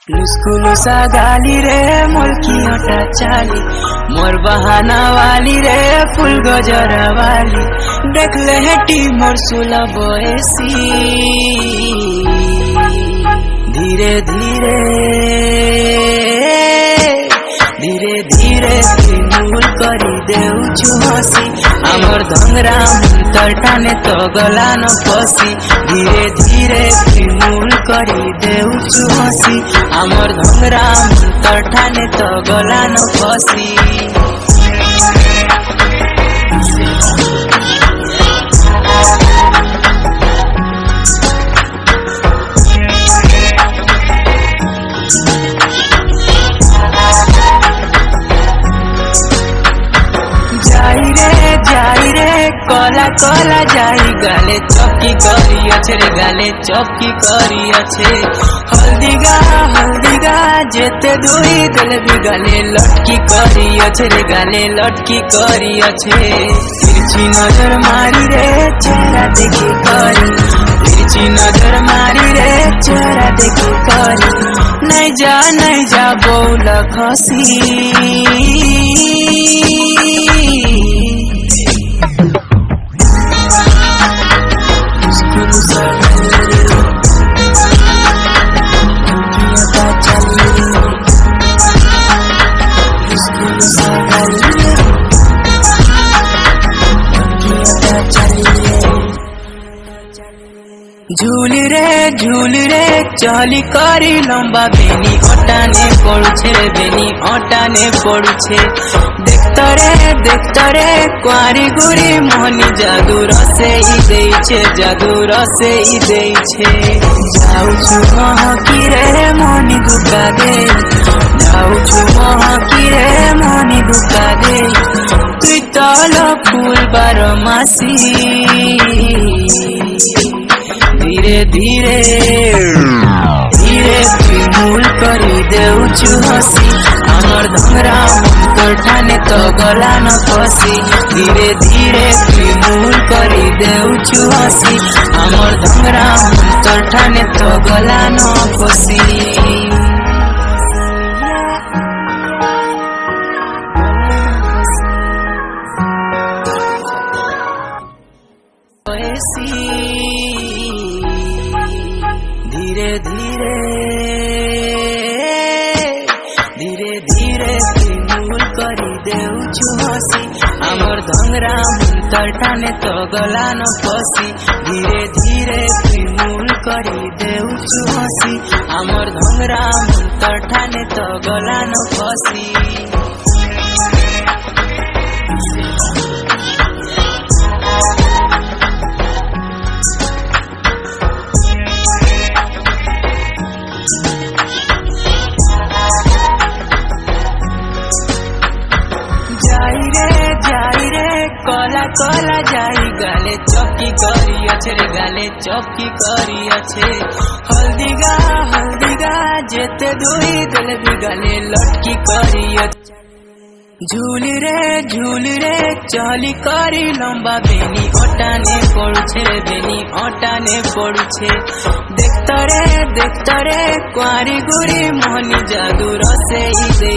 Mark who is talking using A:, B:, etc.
A: लुस्कुलुसा गाली रे मोर कियोटा चाली मोर बहाना वाली रे फुल गजरा वाली देख ले हेटी मोर सुलभ ऐसी धीरे धीरे धीरे धीरे मूल करी देउछु हसी आमर धंगरा मुंतर ठाने तो गला न फसी धीरे धीरे मूल करी देउछु हसी आमर धंगरा मुंतर ठाने तो गला न फसी जाई रे कला कला जाई गाले चौकी करी अच्छे रे गाले चौकी करी अच्छे हल्दी गा जेते दुई दिल भी गाले लटकी करी अच्छे रे गाले लटकी करी अच्छे तिरछी नजर मारी रे चेहरा देखी करी तिरछी नजर मारी रे चेहरा देखी करी नहीं जा बोल खसी झूल रे चली करी लंबा बेनी अटाने पड़ुछे देखत रे कुआरी गुरी मोहनी जादू रसे ही देइछे जाउछु महकी रे मोहनी दुका दे जाउछु महकी रे मोहनी दुका दे तुई तल फूल बारमासी धीरे धीरे मूल करी देउछु हसी आमर धंगरा मुंतर ठाने तो गला न फसी धीरे धीरे मूल करी देउछु हसी आमर धंगरा मुंतर ठाने तो गला न फसी धीरे धीरे मूल करी देउछु हसी आमर धंगरा मुंतर ठाने तो गला न फसी धीरे धीरे मूल करी देउछु हसी आमर धंगरा मुंतर ठाने तो गला न फसी जाई रे कला जाई गाले चौकी करी अच्छे रे गाले चौकी करी अच्छे हल्दी गा जेते दुई दिल भी गाले लटकी करी अच्छे झूल रे चली करी लंबा बेनी अटाने पड़ुछे देखत रे कुआरी गुरी मोहनी जादू रसे ही दे